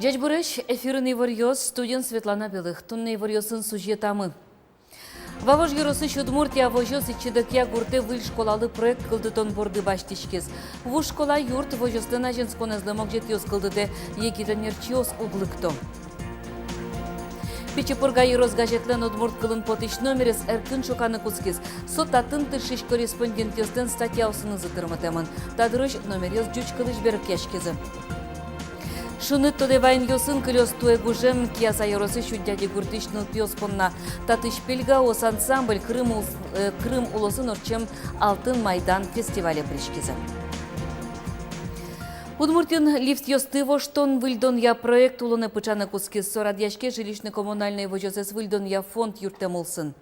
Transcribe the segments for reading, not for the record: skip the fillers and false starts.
Дядь Бурыч, эфирный варьёс, студент Светлана Белых, тунный варьёсын сюжетамы. Вавож юросы Удмуртия вожёс и чедокя гурте выль школалы проект кылдытон борды баштичкес. Ву школа юрт вожёстына женсконезлы могжет кылдыте егитанерчиос углыкто. Печепурга юрос газетлен Удмурт кылын потыш номерес эркын шоканы кускес. Сотатын тыршиш корреспондент ёстен статья усыны зытырматемын. Тадырыш номерес жуч кылыш беріп кешкезі. Шуны тодевайн йосын кылёс туэгужем кияса йоросы шуддяди гуртышныл пьоспонна. Татыш пельга ос ансамбль Крым улосын орчем Алтын Майдан фестивале пришкизы. Удмуртин лифт йосты воштон выльдон я проект улоны пычаны кускес сорадяшке жилищно-коммунальный вожосес выльдон я фонд юртемулсын.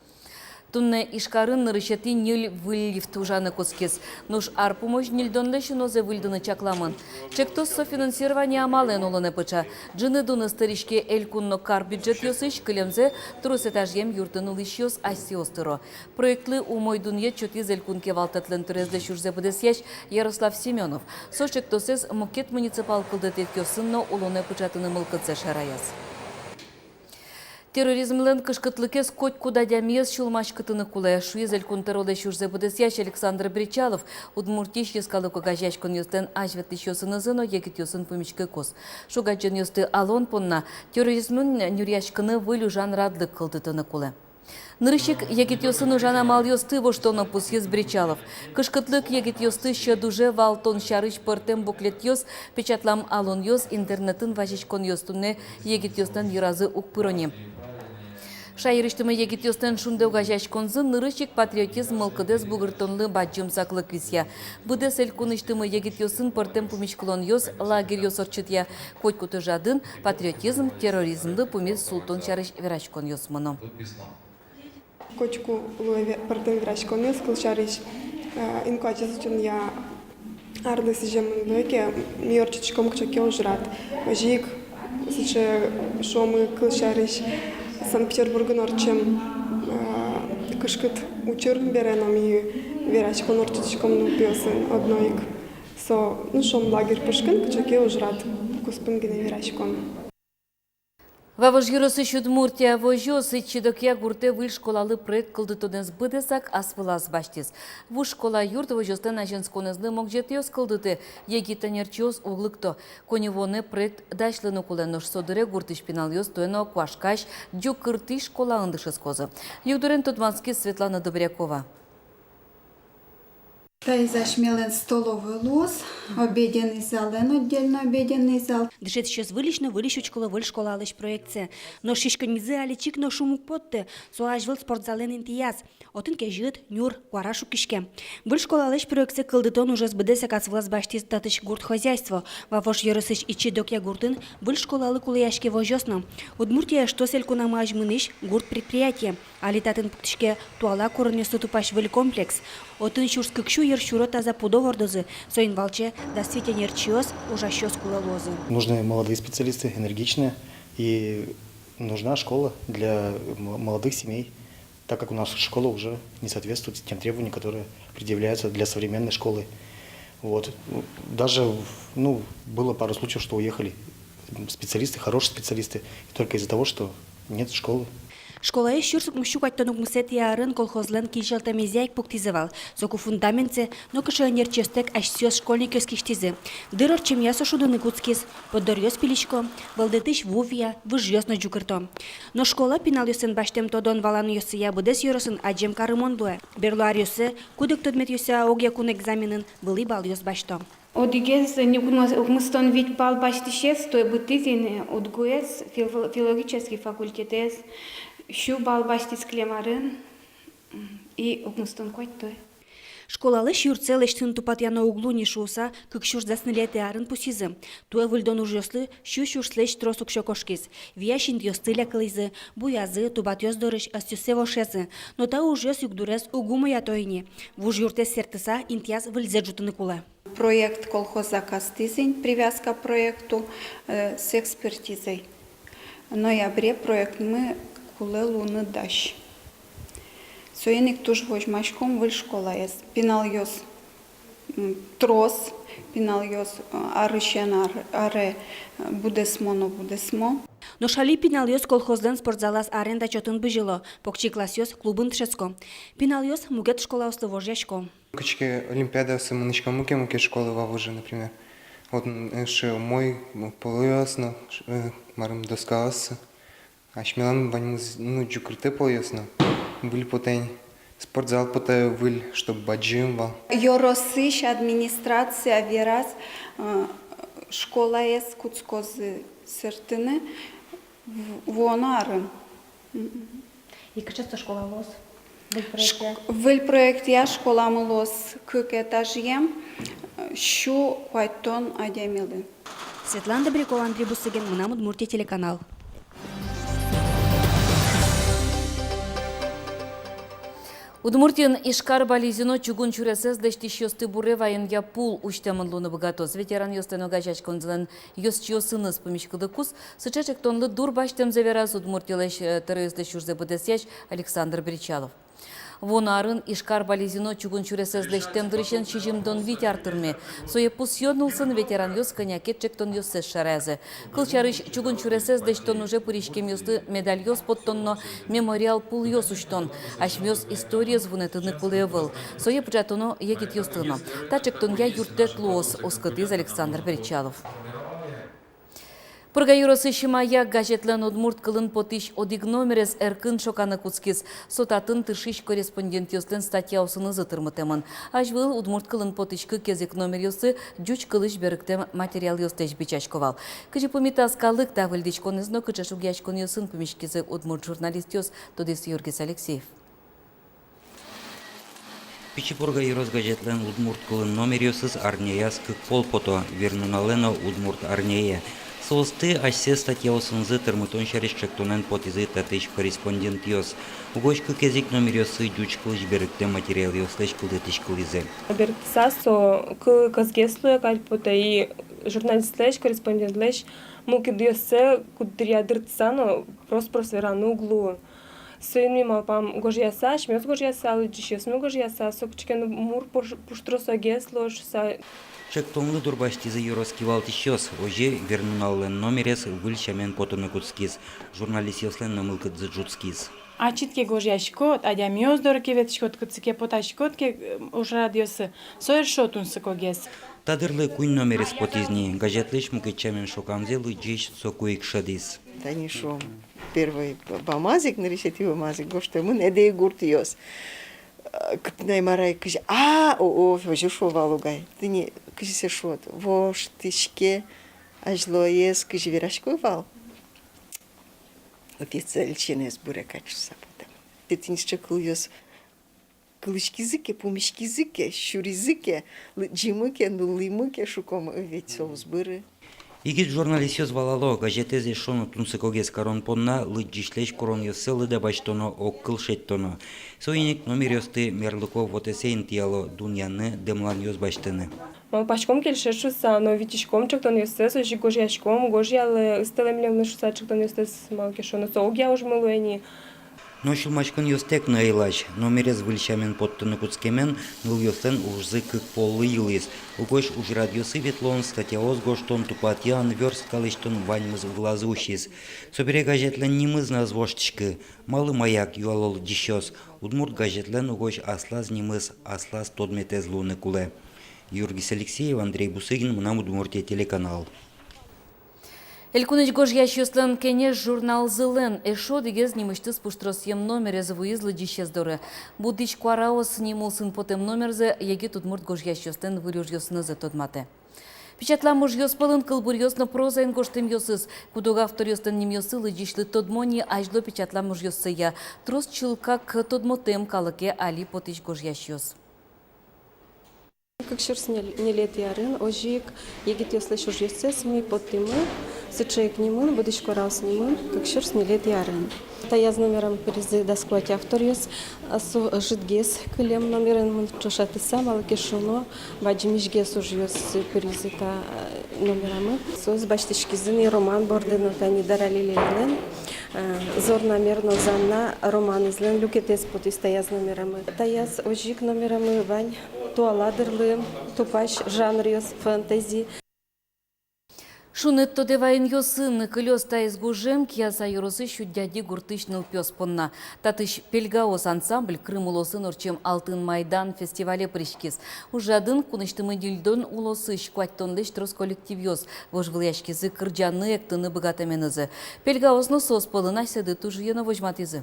Тунне ишкарын нырышети нил выльлифт ужаны кускес. Нуш арпумош нильдонле шинозе выльдыны чакламын. Чектос софинансирование амален улоны пыча. Джины дуны старишке элькунно кар бюджет йосыш кылемзе турус этажем юртын улыш йос асиостыро. Проектлы умой дунье чутиз элькунке валтатлен турезле шурзе будесяш Ярослав Семенов. Со чектосез мукет муниципал кылдетет йосынно улоны пычатыны мылкыце шараяс. Терроризмлен кышкытлыкес коть куда дямиес шулмаш кытыны кулая шуезель кунтероде шурзе будесяш Александр Бричалов удмуртиш ескалыко гажяш кон ёстен ажвет ищёсын ызыно егит ёсын помичкы кос. Шугаджен ёсты алон понна терроризмын нюряшкыны вылю жан радлык кылдытыны куле. Нырышик егит ёсын ужан амал ёсты воштона пусьез Бричалов. Кышкытлык егит ёсты щедуже валтон шарыш пыртем буклет ёс печатлам алон ёс интернетын важиш кон ёстуне егит ёстен юразы укпыроне. Шайырыштымы егит ёстен шунде угажаш конзы нырышик патриотизм мылкыдес бугыртонлы баджым саклык висья. Будес эль куныштымы егит ёсын пыртем пумичкулон ёс лагерь ёсорчытья. Хоть куты жадын патриотизм, терроризмды пумис султон чарыш верашкон ёсмыно. Кочку луе пыртем верашкон ёс кылчарыш инкуачес учун я арды сижемын луеке миорчичком кчаке ужрат. Жик сыче шомы кылчарыш Санкт-Петербургын орчем кышкыт учурын береном и верачкон орчичком нупиосын одноик. Со шом лагерь пышкын кчаке ужрат куспын гене верачкон. Вавож юросы Удмуртия вожёсы чедокя гурте выль школалы проект кылдытонез быдесак асвылаз баштес. Ву школа юрт вожёстен аженсконезлы могжет ёс кылдыты егитанерчиос углыкто. Коневоны проект дашлыны куленош содыре гуртыш пинал ёс туэно квашкаш дю кырты школа ындышыз козы. Югдурен Тутманский Светлана Добрякова. Пейзаж мелен столовый лос, обеденный зал, отдельно обеденный зал. Дышет ще звылишно вылишучкула выль школа алыш проекция. Но шишканьзе аличик но шумук потте, соаж выл спортзален интияз. Отын кежит, нюр, куарашу кишке. Выль школа алыш проекция кылдытон уже сбыдеса кацвлас баштис татыш гурт хозяйство. Вавош ерысыш ичи докя гуртын выль школа алы кулаяшке вожосно. Удмуртия что селькуна мажмыныш гурт предприятие. Алитатын пуктишке туала курнесу тупаш выль комплекс. Отын шурск кшу ершуро таза пудовардозы, соин валче да светенерчиос ужащос кулалозы. Нужны молодые специалисты, энергичные, и нужна школа для молодых семей, так как у нас школа уже не соответствует тем требованиям, которые предъявляются для современной школы. Вот. Даже было пару случаев, что уехали специалисты, хорошие специалисты, только из-за того, что нет школы. Школа шурсук мщукать тонук мусет ярын колхозлен кишалтамезяйк пуктизывал. Соку фундаментце, но кашанерчестек аж сёс школьникёс киштизы. Дырор чем ясо шудыны куцкис, поддорёс пиличко, балдетыш вувья, выжьёс на джукырто. Но школа пинал ёсын баштем тодон валан ёсы я будес ёросын аджем карымон дуэ. Берлуар ёсы, кудык тодмет ёся огьякун экзаменын, былы бал ёс башто. Одигез укмыстон вить бал баштишес, то бутызин одгуез филологический факультетез. Шу балбастис клемарын и укмустон койтой. Школалы шюрце лештын тупатя на углу не шуса, как шур заснылеты арын пусизы. Туэ выльдон ужёслы, шур слещ тросук шокошкиз. Вияшин дёстыля кылызы, буязы, тубат ёздорыш, астюсе вошезы. Но та ужёс югдурес угумы ятойни. Вуж юрте сертыса интияз выльзе жутыны кулы. Проект колхоза Кастызень, привязка к проекту с экспертизой. В ноябре проект мы куле луны дащ. Соеник туж возьмашком выль школа ес. Пинал ёс трос, пиналиос арышен аре будесмо. Но шали пиналиос колхозден спортзалас аренда чотын быжило, покчикласиос клубын тшеско. Пиналиос мугет школа ословожешко. Качки Олимпиада с мынычка муке школы вавожи, например. Вот мой полуясно, марым доскаласы. Ашмелан ваньмыз джукрыте полуясно. Были потень. Спортзал потай выль, чтобы баджим вал. Йоросыш администрация верас школа ес куцкозы сертыны вонарын. И качество школа лос? Выль проект я школа мылос кык этажем, щу хвайтон адемилы. Светлана Добрякова, Андрей Бусыгин, Мунам Удмуртия телеканал. Удмуртин Ишкар Бализино чугун чуресез дешти шосты буре военья пул учтемын луны богатоз. Ветеран йостен огачач конзлен йост чьо сыныз помещкады кус. Сычачек тонлы дур баштем завераз удмуртилеш терезле шурзе будесяч Александр Бричалов. Вонарын Ишкар Бализино чугун чуресез дештем дырышен шижимдон вить артырме. Сое пус йоднулсын ветеран йос конякет чектон йосез шарезе. Кылчарыш чугун чуресез дештон уже пуришкем йосты медаль йос подтонно мемориал пул йос уштон. Ашмёс история звунетыны кулевыл. Сое пджатоно егит йостыно. Та чектон я юртет луос оскытыз Александр Бричалов. Пыргаюросы шимая газетлен удмурт кылын потиш одигномерес эркын шоканы куцкис. Сотатын тыршиш корреспондент йостен статья усынызы тырмытемын. Ажвыл удмурт кылын потишкы кезек номер йосы джуч кылыш беріктем материал йостеш бичачковал. Кыжы помитас калык тавылдич конызно кычашуг ячкон йосын помешкизы удмурт журналист йос Тодис Юргис Алексеев. Пичипурга Юрос газетлен удмурт кылын номер йосыз арнеяс кык полпото вернуналено удмурт арнея. Соосты асе статья осынзы тырмытон шаришчектонен потизы татыш корреспондент йос. Угочкы кезик номер йосы джуч кылыш берікте материал йослеш кылдетиш кылызе. Берксасо кызгеслы кальпота и журналистлеш, корреспондентлеш мукид йосе кудриядыртсано просверану углу. Сойми малпам гожьяса, шмёс гожьяса, лыджишёс гожьяса, сокчкен мур пуштросо геслош са. Чектонлы дурбаштизы юроски валтишёс, оже вернуналлен номерес выльчамен потоны куцкис, журналист йослен намылкыдзы джуцкис. Ачитке гожьяшкот, адямёс дорокеветшкот кыцке поташкотке ужрадиосы, соершотунсы когес. Тадырлы куй номерес потизни, газетлеш мукычамен шокамзе лыджиш сокуик шадис. Танишо первый бамазик, нарисети бамазик, гошто мы недей гуртиос. Наймарай кыж, вожу шо валугай. Ты не кыж се шот, вош тишке ажлоес кыж верашко вал. Офицель чинес бурекач сапотем. Ты тинче кыльёс кылычкизыке, пумишкизыке, шуризыке, лыджимыке, нулимыке шуком ведь соус быры. Игит журналист йоз валало, газетезе шону тунсы когес карон понна, лыджишлеш корон йосы лыда баштоно оккыл шеттоно. Соиник номер йосты мерлыков вотесейн тияло дуньяны демлан йоз баштыны. Пашком кельшешуса, но витишком чектон йосес, ожи гожьяшком, гожьялы ыстелемлевны шуса чектон йосес малкешоно, соугя уж мылуэни. Но шулмачкон йостек на илач, номерез выльчамен подтыны куцкемен, ныл йостен ужзы кык поллы йылыс. Угош ужрад йосы ветлон, статьяоз гоштон тупатьян, верст калыштон ваньмыз углазущис. Собере газетлен нимыз назвоштышкы, малы маяк юалол дишёс, удмурт газетлен угош аслаз нимыз, аслаз тодметез луны куле. Юргис Алексеев, Андрей Бусыгин, Мунам Удмуртия телеканал. Элькуныч гожьяш йостлен кенеш журнал зылен. Эшо дегез немышты спуштросьем номере завуизлы дищездоры. Будич куараос снимулсын потем номерзе, еги tudмурт гожьяш йостлен вырюж йоснызы тодмате. Печатла муж йоспалын кылбур йосно прозаин гоштем йосыз. Кудога автор йостен ним йосы лыджишлы тодмони ажло печатла муж йоссыя. Трос чылкак тодмотем калыке али потич гожьяш йос. Как шурс не лет ярын, ожик, егит йослеш уж йосес, ми потымы, сычек нимын, будиш корал снимын, как шурс не лет ярын. Та я с номером перезы досквать автор йос, асу житгес кылем номерен мын чошаты сам, але кешуно, баджимиш гес уж йос перезы та номерамы. Соз баштышкизын и роман бордено та не даралили лен. Зор намерно занна роман излен люкетес потис та я с номерамы. Та я с ожик номерамы вань. туаладырлы, тупаш жанр ёс фэнтези. Шунет тодевайын йосын кылёс тайыз гужем кияса юросы шуддяди гуртышныл пёс понна. Татыш пельгаос ансамбль Крым улосын орчем Алтын Майдан фестивале пришкиз. Ужадын куныштымы дильдон улосы шкуаттонлыш трос коллектив йос. Вожвыляшкизы кырджаны эктыны богатаменызы. Пельгаосны сос полына седы тужыена вожматизы.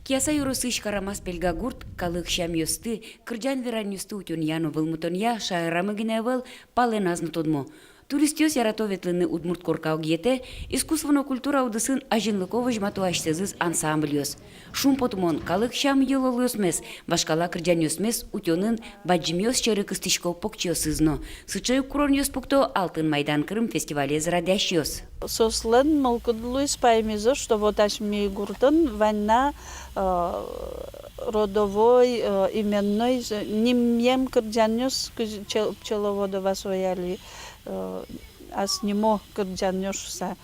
Кияса юрысыш карамас пельгагурт, калык шамьёсты, кырджан вераньюсты утюн яну вылмутонья, шайрамы гиневел, паленазны тодмо. Туристёс яратоветлыны удмурт коркау гете, искусственно культура удысын ажинлыковы жмату ашсезыз ансамбльёс. Шум потмон, калык шам йололёсмес, вашкала кырджаньёсмес утюнын баджимёс чырык истишко покчёсызно. Сычай куроньёс пукто Алтын Майдан Крым фестивале зарадящёс. Сослен молкудлуис паймизо, что вот ашми гуртон война родовой, именной, немьем кырджаньёс пчеловодова свояли, а с нему кырджаньёшса.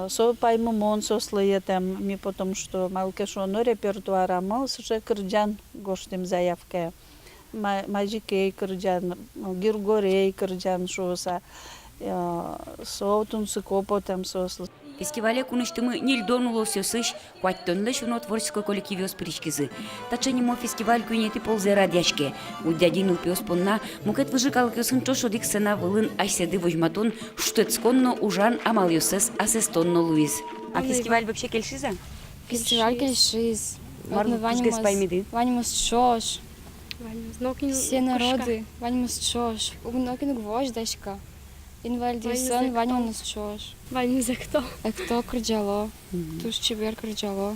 Со пайму мон сослаетем, ми потому что малкешоно репертуара мал, уже кырджан гоштем заявка. Маджикей кырджан, гиргорей кырджан шоса. Соутун сыкопотам сослы. Фестивале куныштымы нильдон улосёсыш, куаттонлы шуно творческой коллективёс пришкизы. Тачанимо фестиваль кюнети ползе радяшке. Удядин упёс понна, мукет выжикалкёсын чошодик сцена вылын айседы вожматон, штецконно ужан амалёсес асестонно Луиз. А фестиваль вообще кельшиза? Фестиваль кельшиз. Ванимус чош. Все народы. Ванимус чош. Угнокин гвоздочка. Инвалидисан ванимус чош. Ванимус кто? Кто крджало. Туш чебер крджало.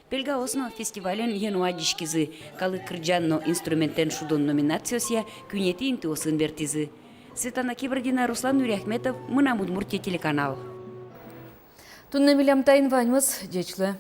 Пельгаосно фестивален януадишкизы, калы кырджанно инструментен шудон номинациосия кюнети интуосын бертизы. Светлана Кибрадина, Руслан Нуряхметов, Мына Удмуртия телеканал. Тунна милям тайын ваньмыз, дечлы.